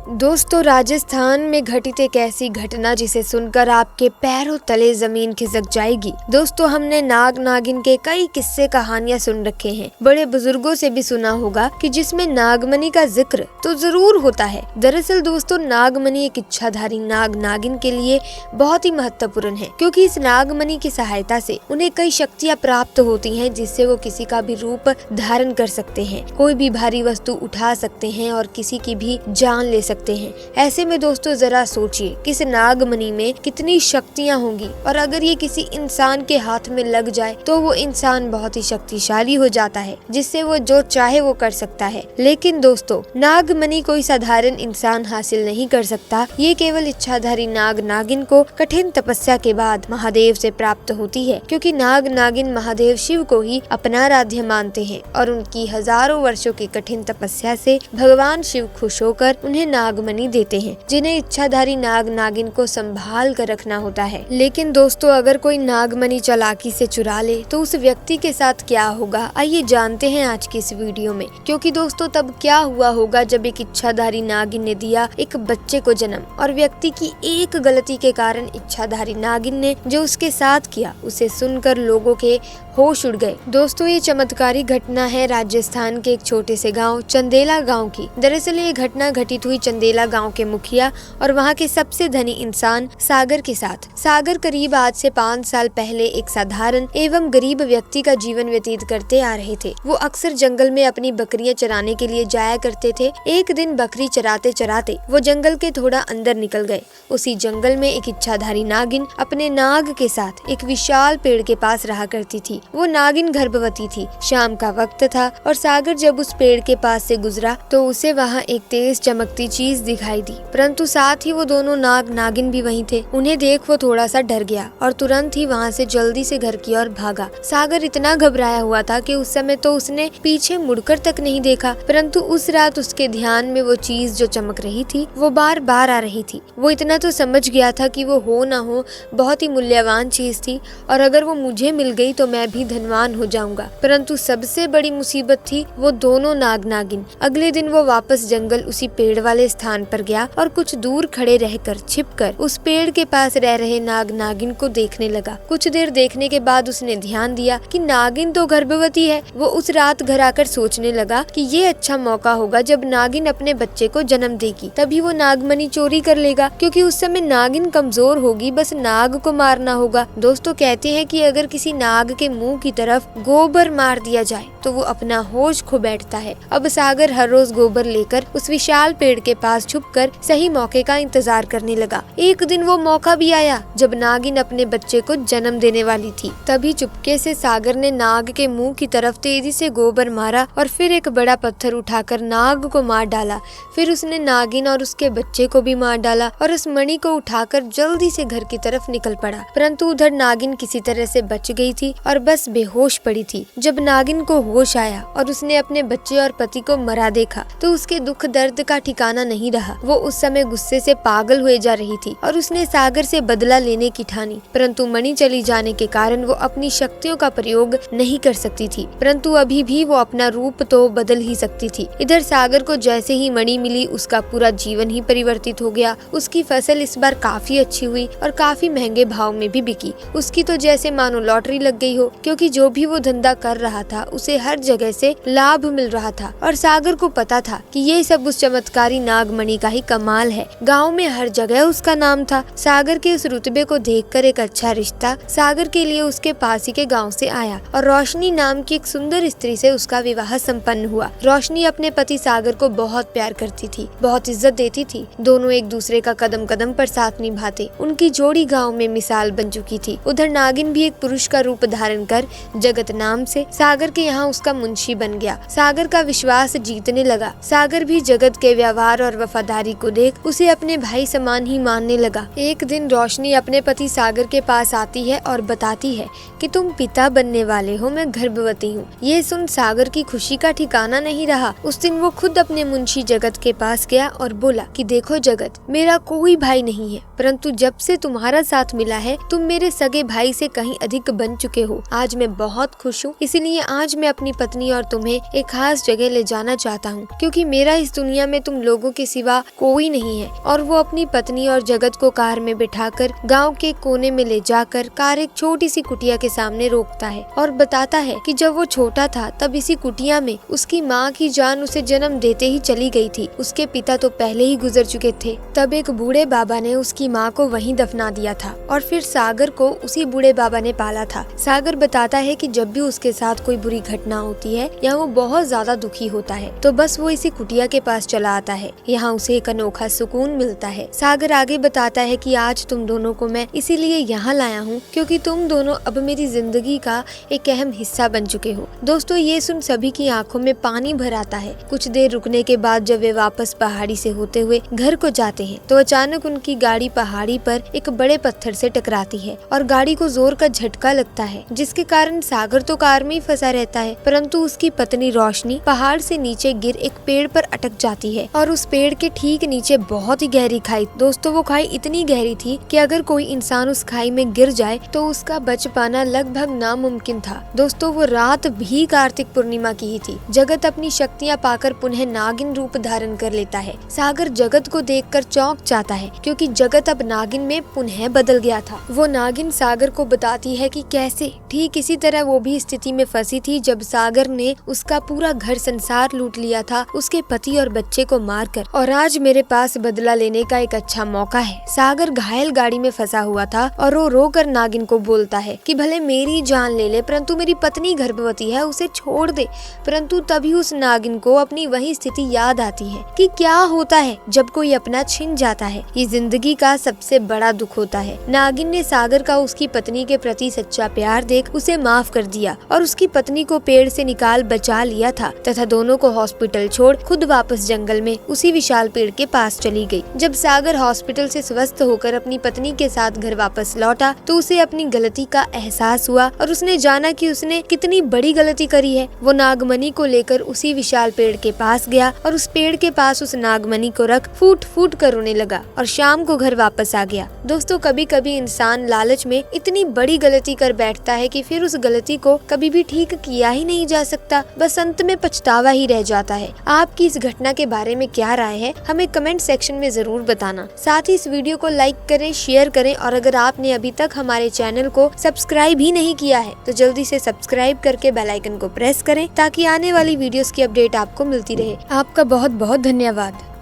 दोस्तों, राजस्थान में घटित एक ऐसी घटना जिसे सुनकर आपके पैरों तले जमीन खिसक जाएगी। दोस्तों, हमने नाग नागिन के कई किस्से कहानियां सुन रखे हैं, बड़े बुजुर्गों से भी सुना होगा कि जिसमें नागमणि का जिक्र तो जरूर होता है। दरअसल दोस्तों, नागमणि एक इच्छाधारी नाग नागिन के लिए बहुत ही महत्वपूर्ण है, क्योंकि इस नागमणि की सहायता से उन्हें कई शक्तियाँ प्राप्त होती है, जिससे वो किसी का भी रूप धारण कर सकते हैं, कोई भी भारी वस्तु उठा सकते हैं और किसी की भी जान ले सकते हैं। ऐसे में दोस्तों, जरा सोचिए कि इस नागमणि में कितनी शक्तियां होंगी, और अगर ये किसी इंसान के हाथ में लग जाए तो वो इंसान बहुत ही शक्तिशाली हो जाता है, जिससे वो जो चाहे वो कर सकता है। लेकिन दोस्तों, नागमणि कोई साधारण इंसान हासिल नहीं कर सकता। ये केवल इच्छाधारी नाग नागिन को कठिन तपस्या के बाद महादेव से प्राप्त होती है, क्योंकि नाग नागिन महादेव शिव को ही अपना आराध्य मानते हैं और उनकी हजारों वर्षों की कठिन तपस्या से भगवान शिव खुश होकर उन्हें नागमणि देते हैं, जिन्हें इच्छाधारी नाग नागिन को संभाल कर रखना होता है। लेकिन दोस्तों, अगर कोई नागमणि चालाकी से चुरा ले तो उस व्यक्ति के साथ क्या होगा, आइए जानते हैं आज की इस वीडियो में। क्योंकि दोस्तों, तब क्या हुआ होगा जब एक इच्छाधारी नागिन ने दिया एक बच्चे को जन्म, और व्यक्ति की एक गलती के कारण इच्छाधारी नागिन ने जो उसके साथ किया उसे सुनकर लोगों के होश उड़ गए। दोस्तों, ये चमत्कारी घटना है राजस्थान के एक छोटे से गांव चंदेला गांव की। दरअसल ये घटना घटित हुई चंदेला गांव के मुखिया और वहां के सबसे धनी इंसान सागर के साथ। सागर करीब आज से 5 साल पहले एक साधारण एवं गरीब व्यक्ति का जीवन व्यतीत करते आ रहे थे। वो अक्सर जंगल में अपनी बकरियां चराने के लिए जाया करते थे। एक दिन बकरी चराते चराते वो जंगल के थोड़ा अंदर निकल गए। उसी जंगल में एक इच्छाधारी नागिन अपने नाग के साथ एक विशाल पेड़ के पास रहा करती थी। वो नागिन गर्भवती थी। शाम का वक्त था और सागर जब उस पेड़ के पास से गुजरा तो उसे वहाँ एक तेज चमकती चीज दिखाई दी, परंतु साथ ही वो दोनों नाग नागिन भी वहीं थे। उन्हें देख वो थोड़ा सा डर गया और तुरंत ही वहाँ से जल्दी से घर की ओर भागा। सागर इतना घबराया हुआ था कि उस समय तो उसने पीछे मुड़कर तक नहीं देखा, परंतु उस रात उसके ध्यान में वो चीज जो चमक रही थी वो बार बार आ रही थी। वो इतना तो समझ गया था कि वो हो ना हो बहुत ही मूल्यवान चीज थी, और अगर वो मुझे मिल गई तो मैं भी धनवान हो जाऊंगा। परंतु सबसे बड़ी मुसीबत थी वो दोनों नाग नागिन। अगले दिन वो वापस जंगल उसी पेड़ वाले स्थान पर गया और कुछ दूर खड़े रहकर छिपकर उस पेड़ के पास रह रहे नाग नागिन को देखने लगा। कुछ देर देखने के बाद उसने ध्यान दिया कि नागिन तो गर्भवती है। वो उस रात घर आकर सोचने लगा कि ये अच्छा मौका होगा जब नागिन अपने बच्चे को जन्म देगी, तभी वो नागमणि चोरी कर लेगा, क्योंकि उस समय नागिन कमजोर होगी, बस नाग को मारना होगा। दोस्तों, कहते हैं कि अगर किसी नाग के मुंह की तरफ गोबर मार दिया जाए तो वो अपना होश खो बैठता है। अब सागर हर रोज गोबर लेकर उस विशाल पेड़ के पास छुपकर सही मौके का इंतजार करने लगा। एक दिन वो मौका भी आया जब नागिन अपने बच्चे को जन्म देने वाली थी। तभी चुपके से सागर ने नाग के मुंह की तरफ तेजी से गोबर मारा और फिर एक बड़ा पत्थर उठाकर नाग को मार डाला। फिर उसने नागिन और उसके बच्चे को भी मार डाला और उस मणि को उठाकर जल्दी से घर की तरफ निकल पड़ा। परंतु उधर नागिन किसी तरह से बच गई थी और बस बेहोश पड़ी थी। जब नागिन को होश आया और उसने अपने बच्चे और पति को मरा देखा तो उसके दुख दर्द का ठिकाना नहीं रहा। वो उस समय गुस्से से पागल हुए जा रही थी और उसने सागर से बदला लेने की ठानी, परंतु मणि चली जाने के कारण वो अपनी शक्तियों का प्रयोग नहीं कर सकती थी। परंतु अभी भी वो अपना रूप तो बदल ही सकती थी। इधर सागर को जैसे ही मणि मिली उसका पूरा जीवन ही परिवर्तित हो गया। उसकी फसल इस बार काफी अच्छी हुई और काफी महंगे भाव में भी बिकी। उसकी तो जैसे मानो लॉटरी लग गई हो, क्योंकि जो भी वो धंधा कर रहा था उसे हर जगह से लाभ मिल रहा था। और सागर को पता था कि ये सब उस चमत्कारी नागमणि का ही कमाल है। गांव में हर जगह उसका नाम था। सागर के उस रुतबे को देखकर एक अच्छा रिश्ता सागर के लिए उसके पास ही के गांव से आया और रोशनी नाम की एक सुंदर स्त्री से उसका विवाह संपन्न हुआ। रोशनी अपने पति सागर को बहुत प्यार करती थी, बहुत इज्जत देती थी। दोनों एक दूसरे का कदम कदम पर साथ निभाते। उनकी जोड़ी गाँव में मिसाल बन चुकी थी। उधर नागिन भी एक पुरुष का रूप धारण कर जगत नाम से सागर के यहाँ उसका मुंशी बन गया। सागर का विश्वास जीतने लगा। सागर भी जगत के व्यवहार और वफादारी को देख उसे अपने भाई समान ही मानने लगा। एक दिन रोशनी अपने पति सागर के पास आती है और बताती है कि तुम पिता बनने वाले हो, मैं गर्भवती हूँ। ये सुन सागर की खुशी का ठिकाना नहीं रहा। उस दिन वो खुद अपने मुंशी जगत के पास गया और बोला कि देखो जगत, मेरा कोई भाई नहीं है, परंतु जब से तुम्हारा साथ मिला है तुम मेरे सगे भाई से कहीं अधिक बन चुके हो। आज मैं बहुत खुश हूँ, इसलिए आज मैं अपनी पत्नी और तुम्हें एक खास जगह ले जाना चाहता हूँ, क्योंकि मेरा इस दुनिया में तुम लोगों के सिवा कोई नहीं है और वो अपनी पत्नी और जगत को कार में बिठाकर गांव के कोने में ले जाकर कार एक छोटी सी कुटिया के सामने रोकता है और बताता है कि जब वो छोटा था तब इसी कुटिया में उसकी माँ की जान उसे जन्म देते ही चली गई थी। उसके पिता तो पहले ही गुजर चुके थे। तब एक बूढ़े बाबा ने उसकी माँ को वहीं दफना दिया था और फिर सागर को उसी बूढ़े बाबा ने पाला था। सागर बताता है कि जब भी उसके साथ कोई बुरी घटना होती है या वो बहुत ज्यादा दुखी होता है तो बस वो इसी कुटिया के पास चला आता है। यहाँ उसे एक अनोखा सुकून मिलता है। सागर आगे बताता है कि आज तुम दोनों को मैं इसीलिए यहाँ लाया हूँ क्योंकि तुम दोनों अब मेरी जिंदगी का एक अहम हिस्सा बन चुके हो। दोस्तों ये सुन सभी की आंखों में पानी भर आता है। कुछ देर रुकने के बाद जब वे वापस पहाड़ी से होते हुए घर को जाते हैं तो अचानक उनकी गाड़ी पहाड़ी पर एक बड़े पत्थर से टकराती है और गाड़ी को जोर का झटका लगता है, जिसके कारण सागर तो कार में ही फंसा रहता है परंतु उसकी पत्नी रोशनी पहाड़ से नीचे गिर एक पेड़ पर अटक जाती है और उस पेड़ के ठीक नीचे बहुत ही गहरी खाई। दोस्तों वो खाई इतनी गहरी थी कि अगर कोई इंसान उस खाई में गिर जाए तो उसका बच पाना लगभग नामुमकिन था। दोस्तों वो रात भी कार्तिक पूर्णिमा की ही थी। जगत अपनी शक्तियाँ पाकर पुनः नागिन रूप धारण कर लेता है। सागर जगत को देखकर चौंक जाता है क्योंकि जगत अब नागिन में पुनः बदल गया था। वो नागिन सागर को बताती है कि कैसे ठीक इसी तरह वो भी स्थिति में फंसी थी जब सागर ने उसका पूरा घर संसार लूट लिया था उसके पति और बच्चे को मारकर, और आज मेरे पास बदला लेने का एक अच्छा मौका है। सागर घायल गाड़ी में फंसा हुआ था और वो रोकर नागिन को बोलता है कि भले मेरी जान ले ले परंतु मेरी पत्नी गर्भवती है, उसे छोड़ दे। परंतु तभी उस नागिन को अपनी वही स्थिति याद आती है कि क्या होता है जब कोई अपना छिन जाता है। ये जिंदगी का सबसे बड़ा दुख होता है। नागिन ने सागर का उसकी पत्नी के प्रति सच्चा प्यार देख उसे माफ कर दिया और उसकी पत्नी को पेड़ से निकाल बचा लिया था तथा दोनों को हॉस्पिटल छोड़ खुद वापस जंगल में उसी विशाल पेड़ के पास चली गई। जब सागर हॉस्पिटल से स्वस्थ होकर अपनी पत्नी के साथ घर वापस लौटा तो उसे अपनी गलती का एहसास हुआ और उसने जाना कि उसने कितनी बड़ी गलती करी है। वो नागमणि को लेकर उसी विशाल पेड़ के पास गया और उस पेड़ के पास उस नागमणि को रख फूट फूट कर रोने लगा और शाम को घर वापस आ गया। दोस्तों कभी कभी इंसान लालच में इतनी बड़ी गलती कर बैठता है कि फिर उस गलती को कभी भी ठीक किया ही नहीं जा सकता, बस अंत में पछतावा ही रह जाता है। आपकी इस घटना के बारे में क्या राय है हमें कमेंट सेक्शन में जरूर बताना। साथ ही इस वीडियो को लाइक करें, शेयर करें और अगर आपने अभी तक हमारे चैनल को सब्सक्राइब ही नहीं किया है तो जल्दी से सब्सक्राइब करके बेल आइकन को प्रेस करें ताकि आने वाली वीडियोस की अपडेट आपको मिलती रहे। आपका बहुत बहुत धन्यवाद।